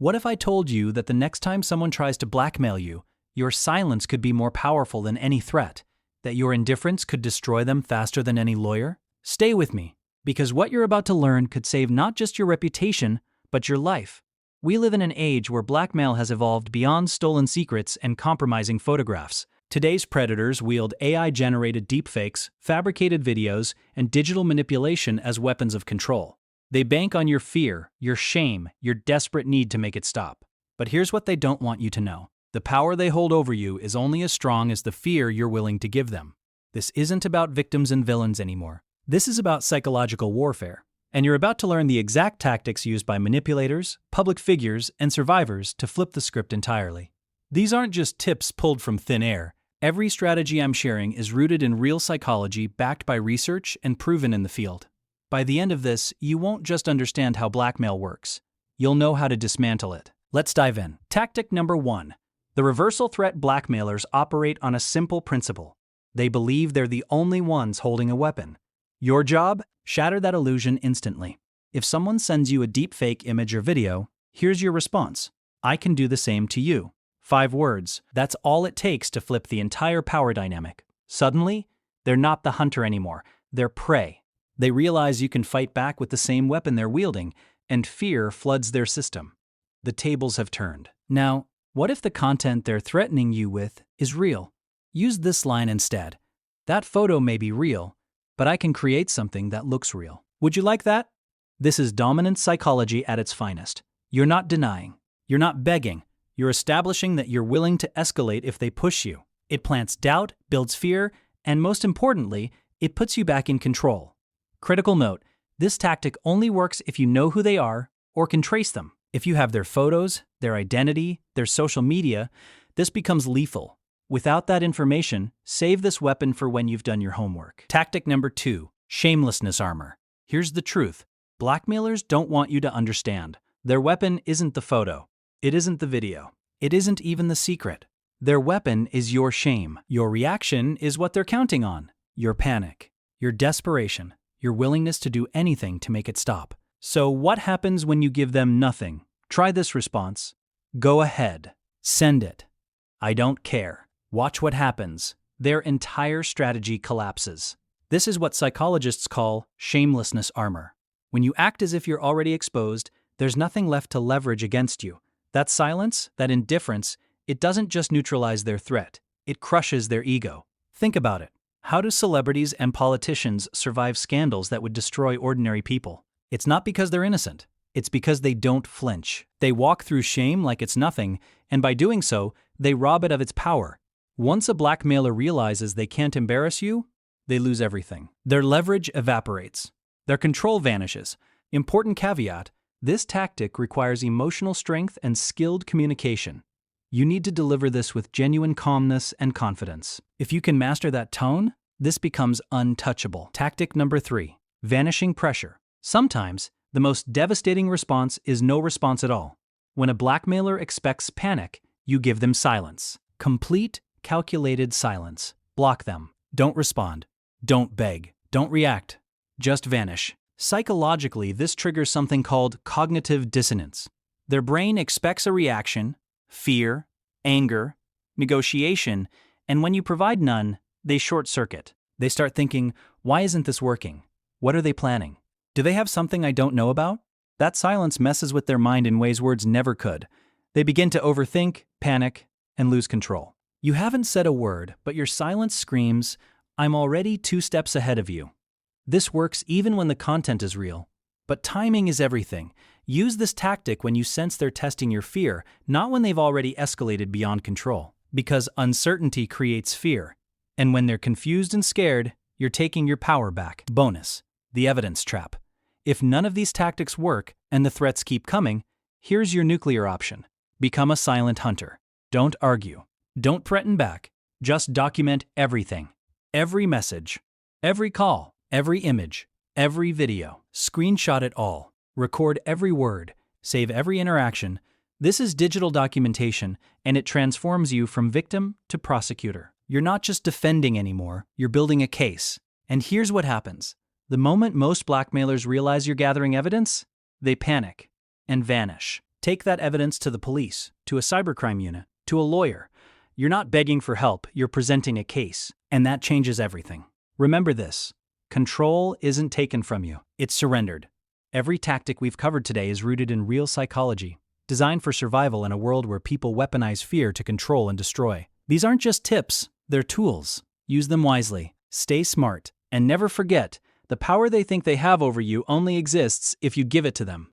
What if I told you that the next time someone tries to blackmail you, your silence could be more powerful than any threat, that your indifference could destroy them faster than any lawyer? Stay with me, because what you're about to learn could save not just your reputation, but your life. We live in an age where blackmail has evolved beyond stolen secrets and compromising photographs. Today's predators wield AI-generated deepfakes, fabricated videos, and digital manipulation as weapons of control. They bank on your fear, your shame, your desperate need to make it stop. But here's what they don't want you to know. The power they hold over you is only as strong as the fear you're willing to give them. This isn't about victims and villains anymore. This is about psychological warfare. And you're about to learn the exact tactics used by manipulators, public figures, and survivors to flip the script entirely. These aren't just tips pulled from thin air. Every strategy I'm sharing is rooted in real psychology, backed by research and proven in the field. By the end of this, you won't just understand how blackmail works. You'll know how to dismantle it. Let's dive in. Tactic number 1. The reversal threat blackmailers operate on a simple principle. They believe they're the only ones holding a weapon. Your job? Shatter that illusion instantly. If someone sends you a deepfake image or video, here's your response. I can do the same to you. 5 words. That's all it takes to flip the entire power dynamic. Suddenly, they're not the hunter anymore. They're prey. They realize you can fight back with the same weapon they're wielding, and fear floods their system. The tables have turned. Now, what if the content they're threatening you with is real? Use this line instead. That photo may be real, but I can create something that looks real. Would you like that? This is dominant psychology at its finest. You're not denying. You're not begging. You're establishing that you're willing to escalate if they push you. It plants doubt, builds fear, and most importantly, it puts you back in control. Critical note, this tactic only works if you know who they are or can trace them. If you have their photos, their identity, their social media, this becomes lethal. Without that information, save this weapon for when you've done your homework. Tactic number 2, Shamelessness Armor. Here's the truth. Blackmailers don't want you to understand. Their weapon isn't the photo. It isn't the video. It isn't even the secret. Their weapon is your shame. Your reaction is what they're counting on. Your panic. Your desperation. Your willingness to do anything to make it stop. So what happens when you give them nothing? Try this response. Go ahead. Send it. I don't care. Watch what happens. Their entire strategy collapses. This is what psychologists call shamelessness armor. When you act as if you're already exposed, there's nothing left to leverage against you. That silence, that indifference, it doesn't just neutralize their threat. It crushes their ego. Think about it. How do celebrities and politicians survive scandals that would destroy ordinary people? It's not because they're innocent. It's because they don't flinch. They walk through shame like it's nothing, and by doing so, they rob it of its power. Once a blackmailer realizes they can't embarrass you, they lose everything. Their leverage evaporates. Their control vanishes. Important caveat, this tactic requires emotional strength and skilled communication. You need to deliver this with genuine calmness and confidence. If you can master that tone, this becomes untouchable. Tactic number 3, Vanishing Pressure. Sometimes, the most devastating response is no response at all. When a blackmailer expects panic, you give them silence. Complete, calculated silence. Block them. Don't respond. Don't beg. Don't react. Just vanish. Psychologically, this triggers something called cognitive dissonance. Their brain expects a reaction, fear, anger, negotiation, and when you provide none, they short-circuit. They start thinking, why isn't this working? What are they planning? Do they have something I don't know about? That silence messes with their mind in ways words never could. They begin to overthink, panic, and lose control. You haven't said a word, but your silence screams, I'm already 2 steps ahead of you. This works even when the content is real. But timing is everything. Use this tactic when you sense they're testing your fear, not when they've already escalated beyond control. Because uncertainty creates fear. And when they're confused and scared, you're taking your power back. Bonus: the evidence trap. If none of these tactics work and the threats keep coming, here's your nuclear option. Become a silent hunter. Don't argue. Don't threaten back. Just document everything. Every message. Every call. Every image. Every video. Screenshot it all. Record every word. Save every interaction. This is digital documentation, and it transforms you from victim to prosecutor. You're not just defending anymore, you're building a case. And here's what happens. The moment most blackmailers realize you're gathering evidence, they panic and vanish. Take that evidence to the police, to a cybercrime unit, to a lawyer. You're not begging for help, you're presenting a case, and that changes everything. Remember this: control isn't taken from you, it's surrendered. Every tactic we've covered today is rooted in real psychology, designed for survival in a world where people weaponize fear to control and destroy. These aren't just tips, they're tools. Use them wisely, stay smart, and never forget, the power they think they have over you only exists if you give it to them.